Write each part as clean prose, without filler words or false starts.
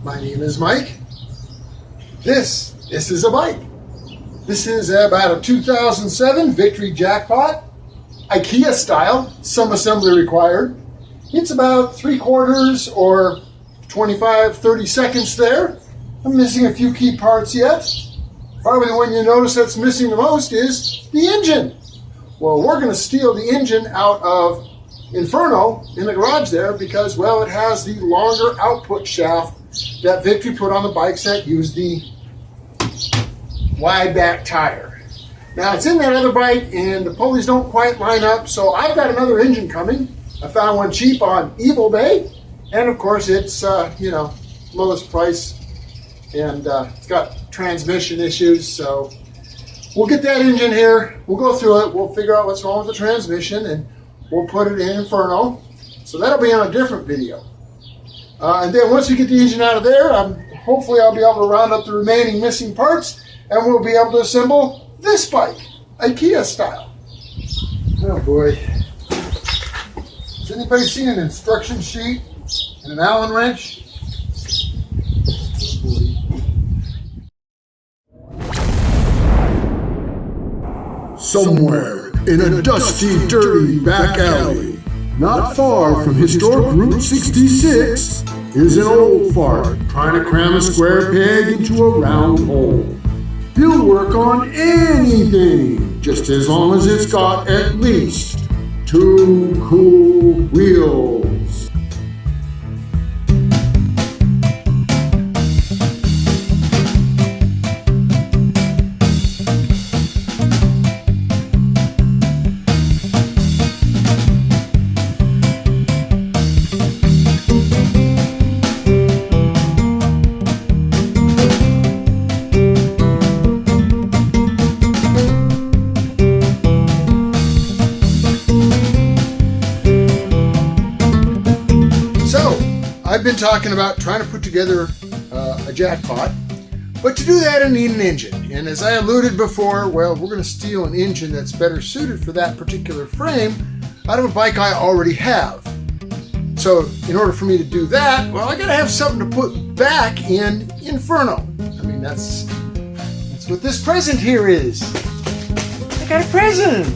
My name is Mike. This is a bike. This is about a 2007 Victory Jackpot, IKEA style, some assembly required. It's about 3/4 or 25-30 seconds there. I'm missing a few key parts yet. Probably the one you notice that's missing the most is the engine. Well, we're going to steal the engine out of Inferno in the garage there because, well, it has the longer output shaft that Victory put on the bikes that use the wide back tire. Now, it's in that other bike and the pulleys don't quite line up, so I've got another engine coming. I found one cheap on eBay, and of course it's, lowest price, and it's got transmission issues, so we'll get that engine here, we'll go through it, we'll figure out what's wrong with the transmission, and we'll put it in Inferno. So that'll be on a different video. And then once we get the engine out of there, hopefully I'll be able to round up the remaining missing parts, and we'll be able to assemble this bike, IKEA style. Oh boy. Has anybody seen an instruction sheet and an Allen wrench? Somewhere in a dusty, dirty back alley, not far from historic Route 66, is an old fart trying to cram a square peg into a round hole. He'll work on anything, just as long as it's got at least 2 cool wheels. I've been talking about trying to put together a jackpot, but to do that I need an engine. And as I alluded before, well, we're going to steal an engine that's better suited for that particular frame out of a bike I already have. So in order for me to do that, well, I got to have something to put back in Inferno. I mean, that's what this present here is. I got a present.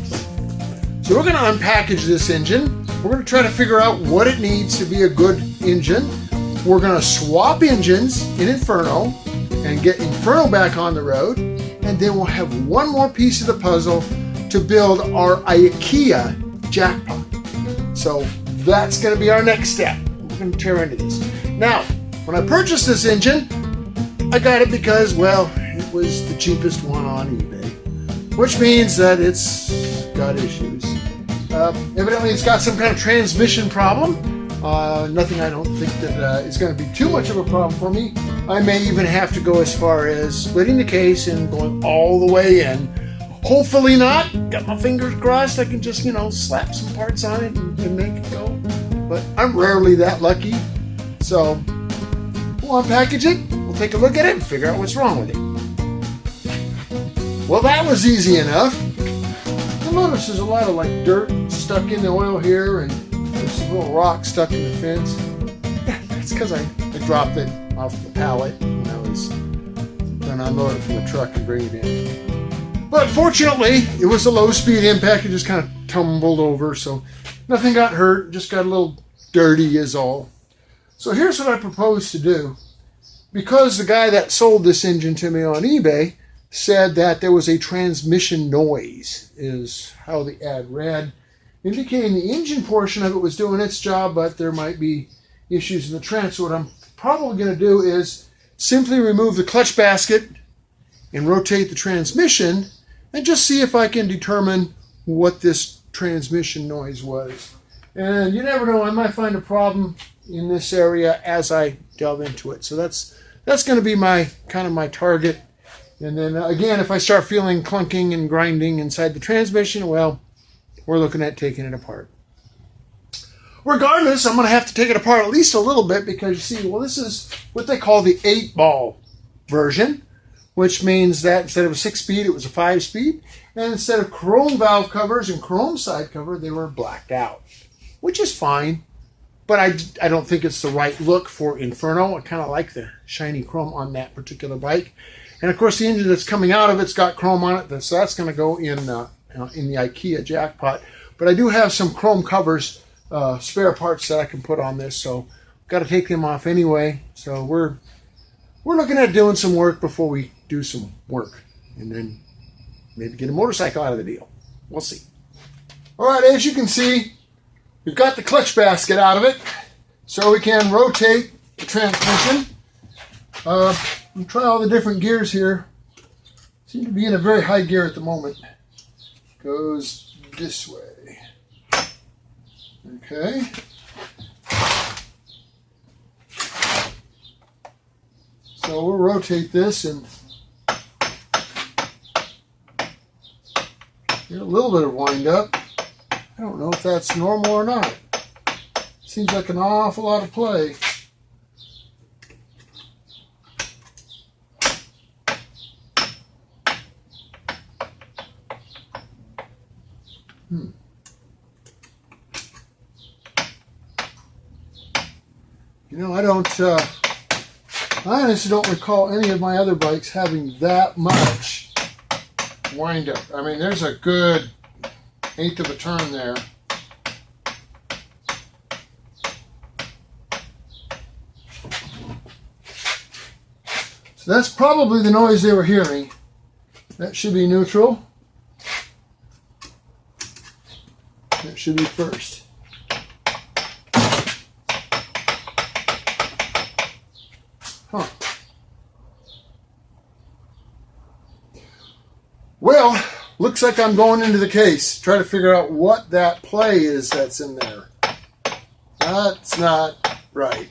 So we're going to unpackage this engine. We're going to try to figure out what it needs to be a good engine. We're going to swap engines in Inferno and get Inferno back on the road. And then we'll have one more piece of the puzzle to build our IKEA jackpot. So that's going to be our next step. We're going to tear into this. Now, when I purchased this engine, I got it because, well, it was the cheapest one on eBay, which means that it's got issues. Evidently, it's got some kind of transmission problem. Nothing I don't think that is going to be too much of a problem for me. I may even have to go as far as splitting the case and going all the way in. Hopefully not. Got my fingers crossed. I can just, slap some parts on it and make it go. But I'm rarely that lucky. So we'll unpackage it. We'll take a look at it and figure out what's wrong with it. Well, that was easy enough. You'll notice there's a lot of dirt stuck in the oil here, and there's some little rock stuck in the fence. Yeah, that's because I dropped it off the pallet when I was going to unload it from the truck and bring it in. But fortunately, it was a low-speed impact. It just kind of tumbled over, so nothing got hurt, just got a little dirty is all. So here's what I propose to do. Because the guy that sold this engine to me on eBay said that there was a transmission noise, is how the ad read, indicating the engine portion of it was doing its job, but there might be issues in the trans. So what I'm probably going to do is simply remove the clutch basket and rotate the transmission and just see if I can determine what this transmission noise was. And you never know, I might find a problem in this area as I delve into it. So that's going to be my target. And then again, if I start feeling clunking and grinding inside the transmission, well, we're looking at taking it apart. Regardless, I'm going to have to take it apart at least a little bit because you see, well, this is what they call the 8-ball version, which means that instead of a 6-speed, it was a 5-speed. And instead of chrome valve covers and chrome side cover, they were blacked out, which is fine. but I don't think it's the right look for Inferno. I kind of like the shiny chrome on that particular bike. And of course, the engine that's coming out of it's got chrome on it, so that's going to go in the IKEA jackpot. But I do have some chrome covers, spare parts that I can put on this, so got to take them off anyway. So we're looking at doing some work before we do some work, and then maybe get a motorcycle out of the deal. We'll see. All right, as you can see, we've got the clutch basket out of it, so we can rotate the transmission. We'll try all the different gears here. Seem to be in a very high gear at the moment. Goes this way. Okay. So we'll rotate this and get a little bit of wind up. I don't know if that's normal or not. Seems like an awful lot of play. You know, I honestly don't recall any of my other bikes having that much wind up. I mean, there's a good eighth of a turn there. So that's probably the noise they were hearing. That should be neutral. That should be first. Huh. Well, looks like I'm going into the case. Try to figure out what that play is that's in there. That's not right.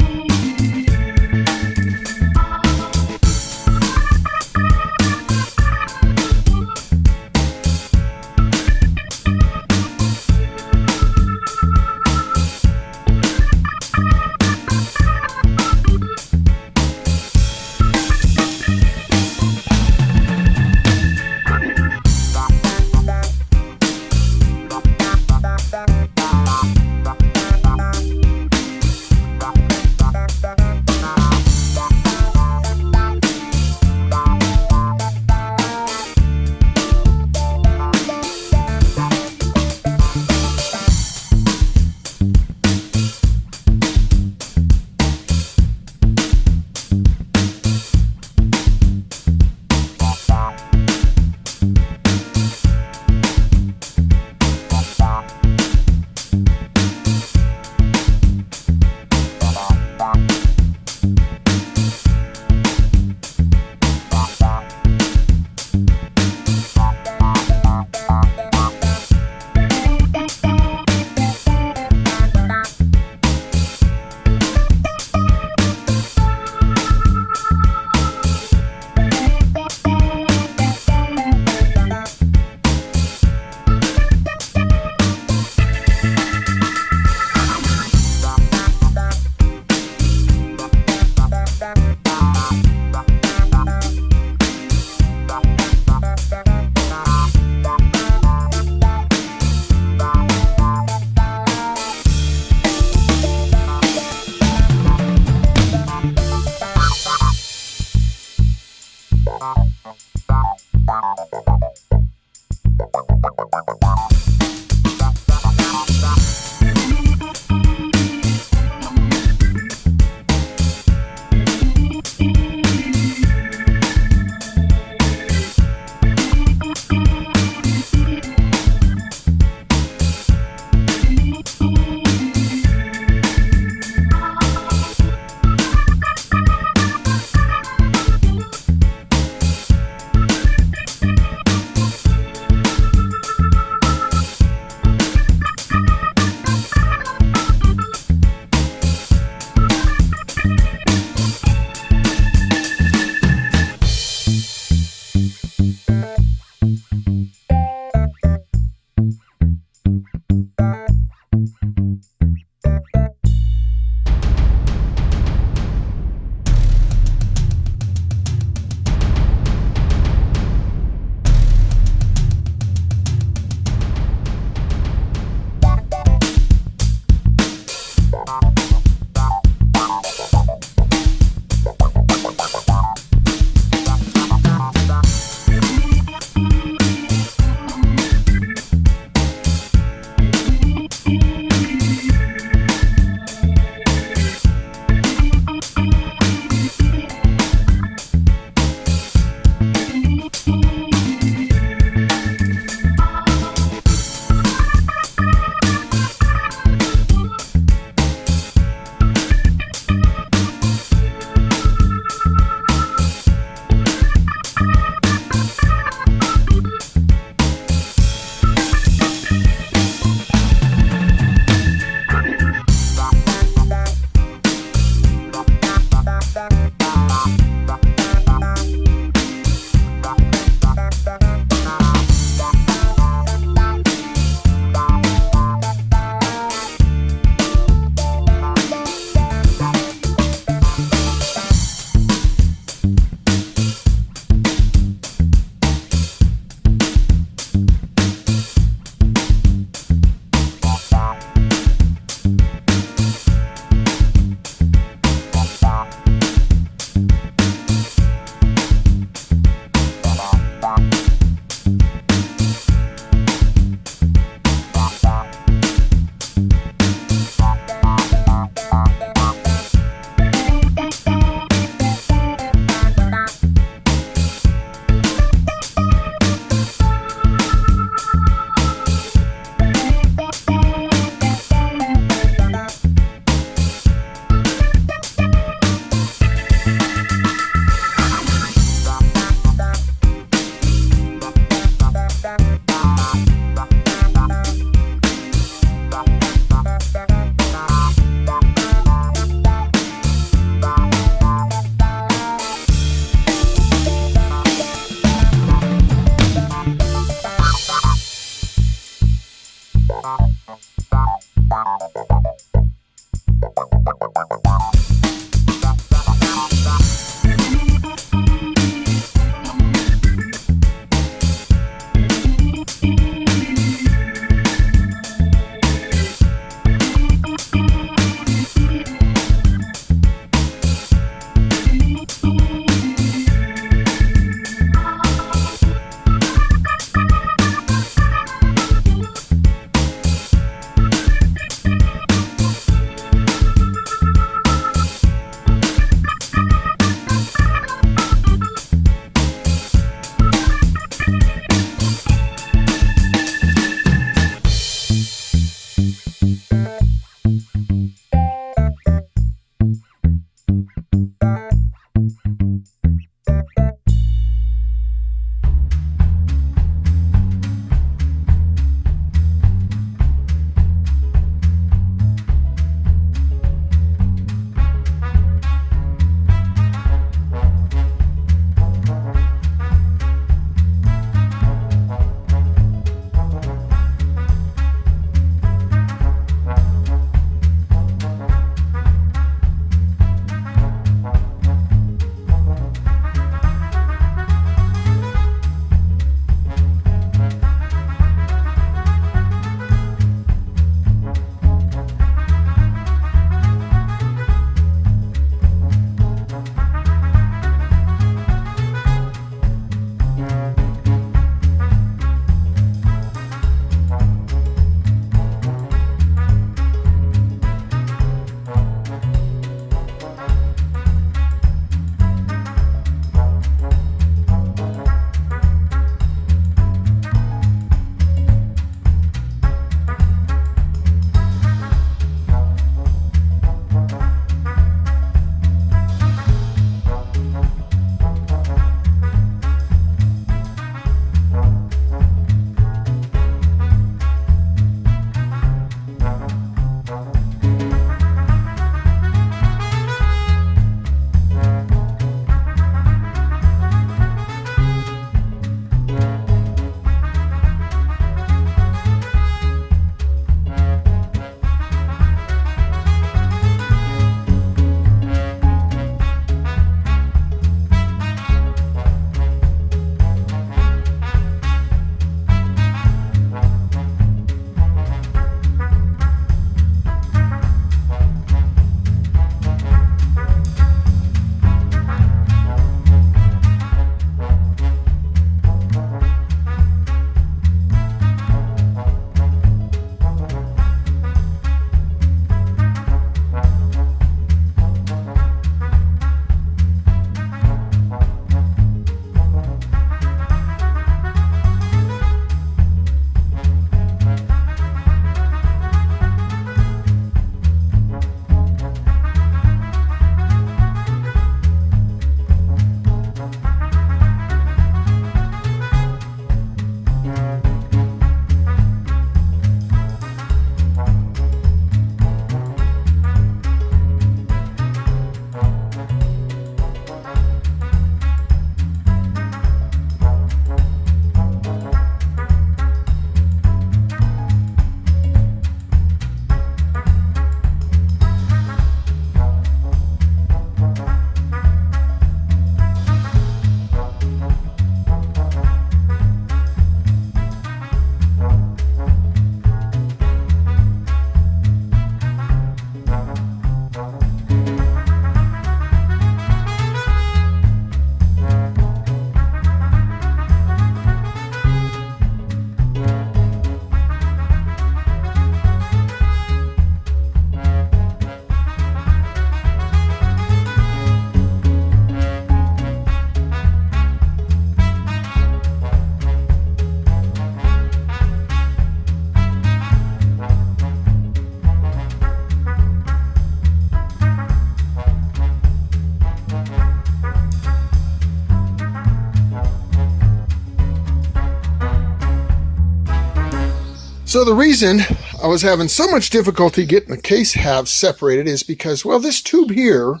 So the reason I was having so much difficulty getting the case halves separated is because, well, this tube here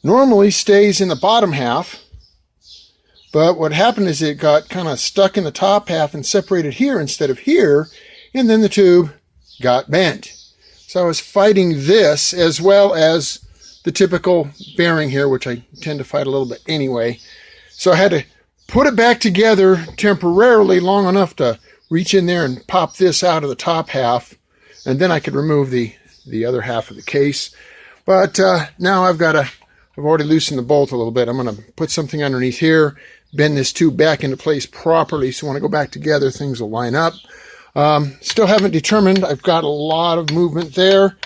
normally stays in the bottom half, but what happened is it got kind of stuck in the top half and separated here instead of here, and then the tube got bent. So I was fighting this as well as the typical bearing here, which I tend to fight a little bit anyway. So I had to put it back together temporarily long enough to reach in there and pop this out of the top half, and then I could remove the other half of the case. But now I've already loosened the bolt a little bit. I'm going to put something underneath here, bend this tube back into place properly, so when I go back together, things will line up. Still haven't determined. I've got a lot of movement there.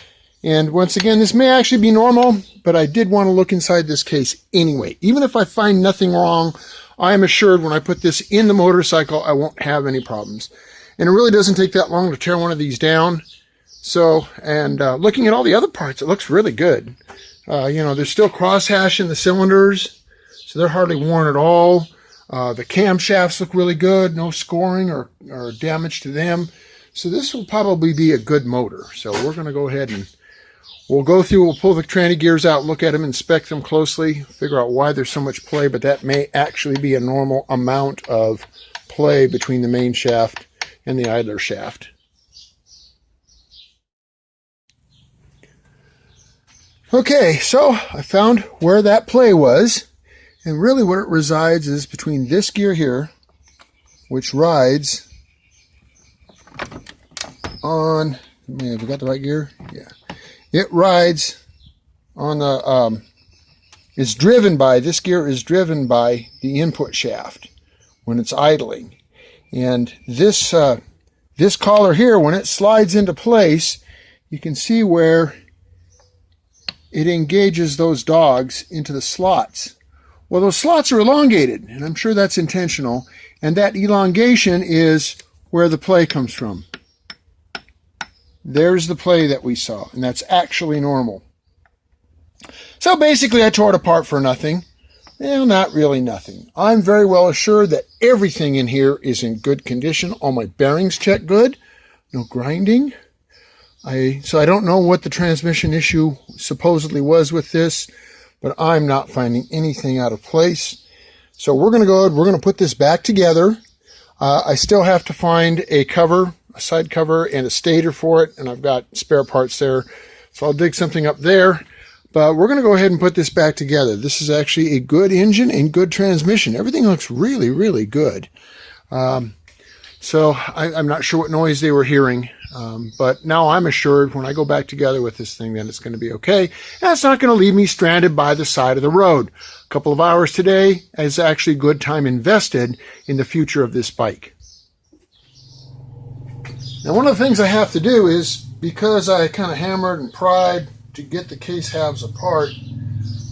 And once again, this may actually be normal, but I did want to look inside this case anyway. Even if I find nothing wrong, I am assured when I put this in the motorcycle, I won't have any problems. And it really doesn't take that long to tear one of these down. So, and looking at all the other parts, it looks really good. There's still crosshatch in the cylinders, so they're hardly worn at all. The camshafts look really good, no scoring or damage to them. So this will probably be a good motor. So we're going to go ahead and we'll pull the tranny gears out, look at them, inspect them closely, figure out why there's so much play, but that may actually be a normal amount of play between the main shaft and the idler shaft. Okay, so I found where that play was, and really where it resides is between this gear here, which rides on, have we got the right gear? Yeah. It rides on the, this gear is driven by the input shaft when it's idling. And this collar here, when it slides into place, you can see where it engages those dogs into the slots. Well, those slots are elongated, and I'm sure that's intentional. And that elongation is where the play comes from. There's the play that we saw, and that's actually normal. So basically, I tore it apart for nothing. Well, not really nothing. I'm very well assured that everything in here is in good condition. All my bearings check good. No grinding. So I don't know what the transmission issue supposedly was with this, but I'm not finding anything out of place. So we're going to put this back together. I still have to find a cover, a side cover, and a stator for it, and I've got spare parts there. So I'll dig something up there. But we're going to go ahead and put this back together. This is actually a good engine and good transmission. Everything looks really, really good. So I'm not sure what noise they were hearing, but now I'm assured when I go back together with this thing that it's going to be okay. And it's not going to leave me stranded by the side of the road. A couple of hours today is actually good time invested in the future of this bike. Now, one of the things I have to do is, because I kind of hammered and pried to get the case halves apart,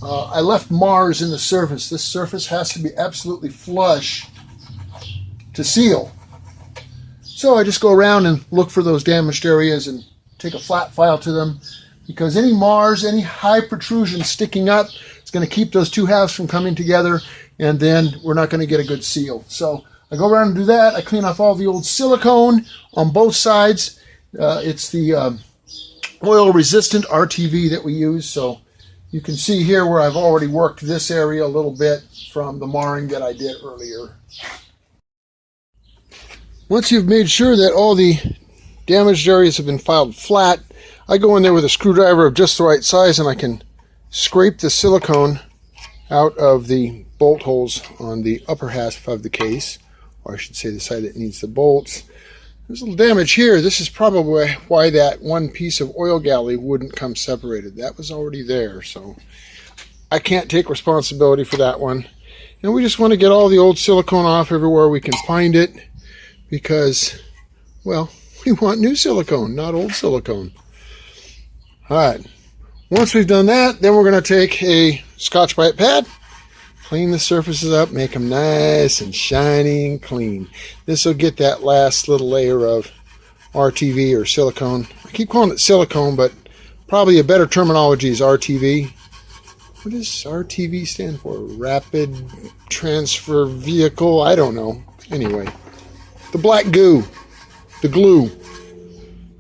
I left Mars in the surface. This surface has to be absolutely flush to seal. So I just go around and look for those damaged areas and take a flat file to them, because any Mars, any high protrusion sticking up, it's going to keep those two halves from coming together, and then we're not going to get a good seal. So I go around and do that. I clean off all the old silicone on both sides. It's the oil-resistant RTV that we use, so you can see here where I've already worked this area a little bit from the marring that I did earlier. Once you've made sure that all the damaged areas have been filed flat, I go in there with a screwdriver of just the right size, and I can scrape the silicone out of the bolt holes on the upper half of the case, or I should say the side that needs the bolts. There's a little damage here. This is probably why that one piece of oil galley wouldn't come separated. That was already there, so I can't take responsibility for that one. And we just want to get all the old silicone off everywhere we can find it, because, well, we want new silicone, not old silicone. All right. Once we've done that, then we're going to take a Scotch-Brite pad, clean the surfaces up, make them nice and shiny and clean. This will get that last little layer of RTV or silicone. I keep calling it silicone, but probably a better terminology is RTV. What does RTV stand for? Rapid Transfer Vehicle? I don't know. Anyway, the black goo. the glue.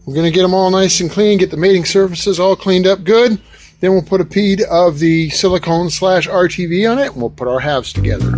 We're going to get them all nice and clean, get the mating surfaces all cleaned up good. Then we'll put a bead of the silicone/RTV on it, and we'll put our halves together.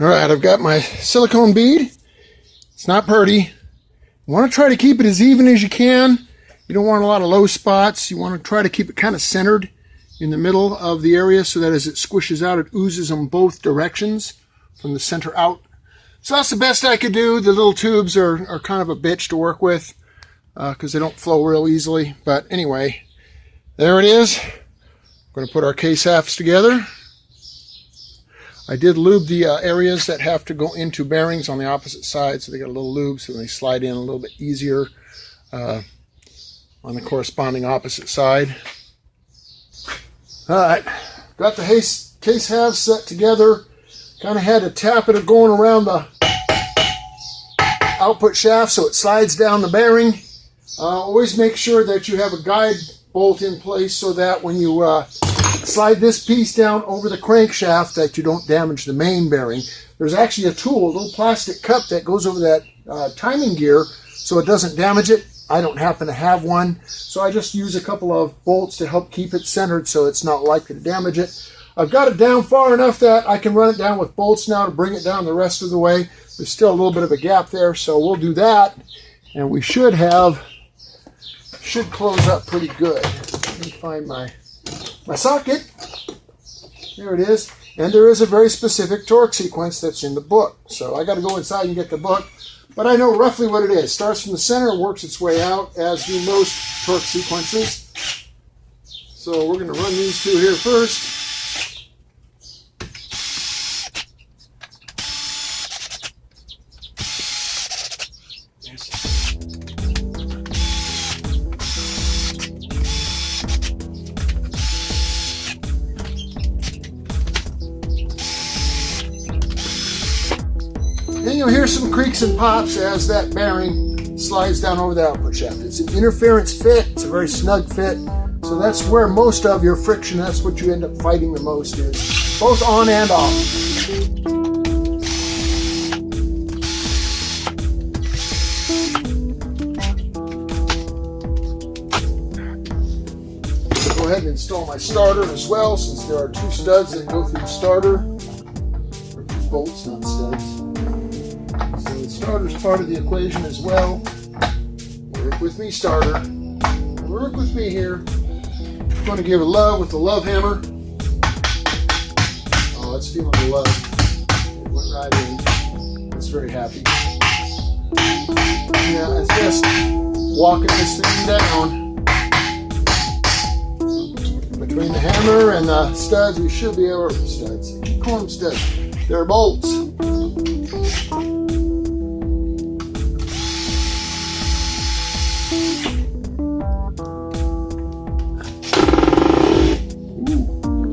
All right, I've got my silicone bead. It's not pretty. You want to try to keep it as even as you can. You don't want a lot of low spots. You want to try to keep it kind of centered in the middle of the area so that as it squishes out, it oozes in both directions from the center out. So that's the best I could do. The little tubes are kind of a bitch to work with because they don't flow real easily. But anyway, there it is. We're going to put our case halves together. I did lube the areas that have to go into bearings on the opposite side, so they got a little lube so they slide in a little bit easier on the corresponding opposite side. All right, got the case halves set together. Kind of had to tap it going around the output shaft so it slides down the bearing. Always make sure that you have a guide bolt in place so that when you slide this piece down over the crankshaft that you don't damage the main bearing. There's actually a tool, a little plastic cup that goes over that timing gear so it doesn't damage it. I don't happen to have one, so I just use a couple of bolts to help keep it centered so it's not likely to damage it. I've got it down far enough that I can run it down with bolts now to bring it down the rest of the way. There's still a little bit of a gap there, so we'll do that, and we should close up pretty good. Let me find my socket. There it is. And there is a very specific torque sequence that's in the book. So I got to go inside and get the book. But I know roughly what it is. Starts from the center, works its way out, as do most torque sequences. So we're going to run these two here first. And you'll hear some creaks and pops as that bearing slides down over the output shaft. It's an interference fit. It's a very snug fit. So that's where most of your friction, that's what you end up fighting the most, is both on and off. Go ahead and install my starter as well, since there are two studs that go through the starter. Or two bolts, not studs. So the starter's part of the equation as well. Work with me, starter. Work with me here. I'm going to give a love with the love hammer. Oh, it's feeling the love. It went right in. It's very happy. Yeah, it's just walking this thing down. Between the hammer and the studs, we should be able to, call them studs, they're bolts. Ooh,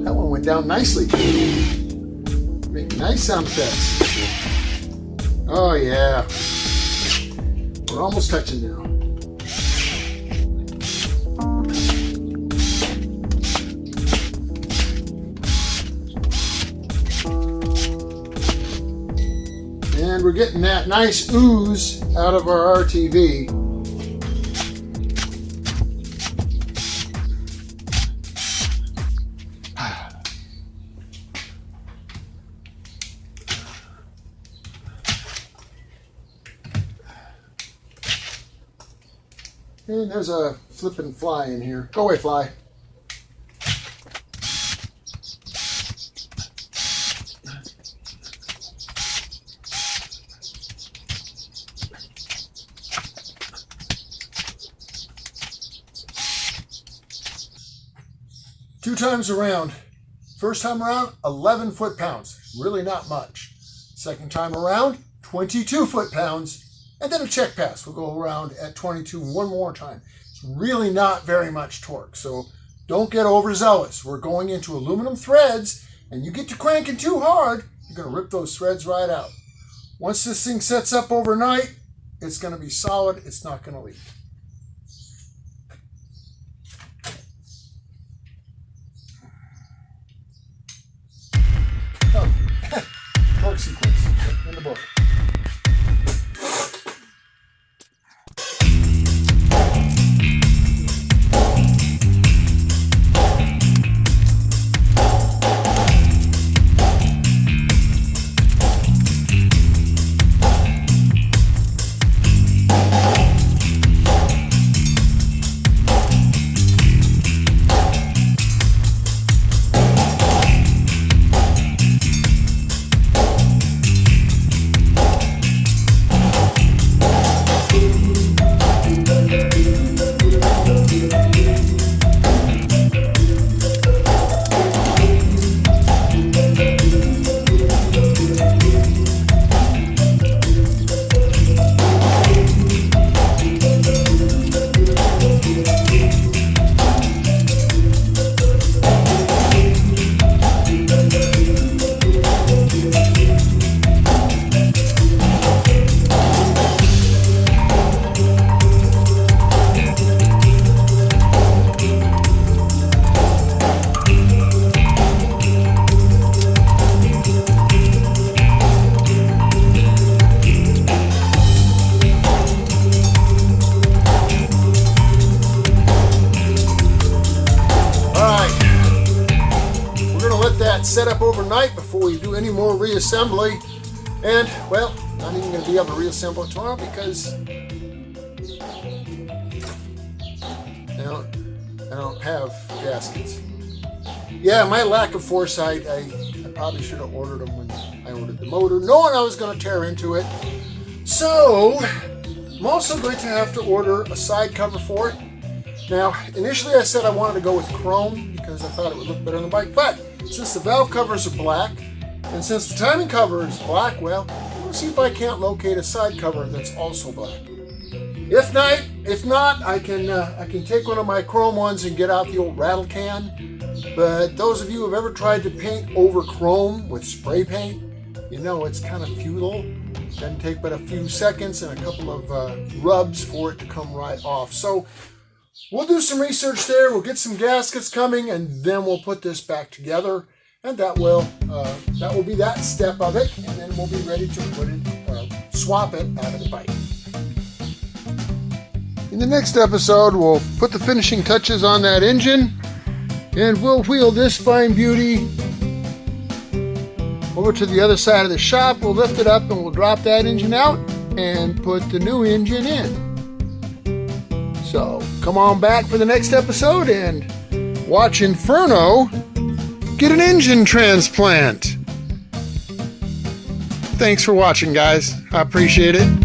that one went down nicely. Make nice sound effects. Oh yeah. We're almost touching now. And we're getting that nice ooze out of our RTV. And there's a flipping fly in here. Go away, fly. Two times around. First time around, 11 foot-pounds. Really not much. Second time around, 22 foot-pounds. And then a check pass. We'll go around at 22 one more time. It's really not very much torque, so don't get overzealous. We're going into aluminum threads, and you get to cranking too hard, you're going to rip those threads right out. Once this thing sets up overnight, it's going to be solid. It's not going to leak. Oh, torque sequence in the book. Set up overnight before we do any more reassembly. And, well, not even going to be able to reassemble it tomorrow because I don't have gaskets. Yeah, my lack of foresight, I probably should have ordered them when I ordered the motor, knowing I was going to tear into it. So, I'm also going to have to order a side cover for it. Now, initially I said I wanted to go with chrome because I thought it would look better on the bike, but since the valve covers are black, and since the timing cover is black, well, we'll see if I can't locate a side cover that's also black. If not, I can take one of my chrome ones and get out the old rattle can. But those of you who have ever tried to paint over chrome with spray paint, you know it's kind of futile. It doesn't take but a few seconds and a couple of rubs for it to come right off. So we'll do some research there. We'll get some gaskets coming, and then we'll put this back together, and that will be that step of it. And then we'll be ready to put it, swap it out of the bike. In the next episode, we'll put the finishing touches on that engine, and we'll wheel this fine beauty over to the other side of the shop. We'll lift it up, and we'll drop that engine out and put the new engine in. So come on back for the next episode and watch Inferno get an engine transplant. Thanks for watching, guys. I appreciate it.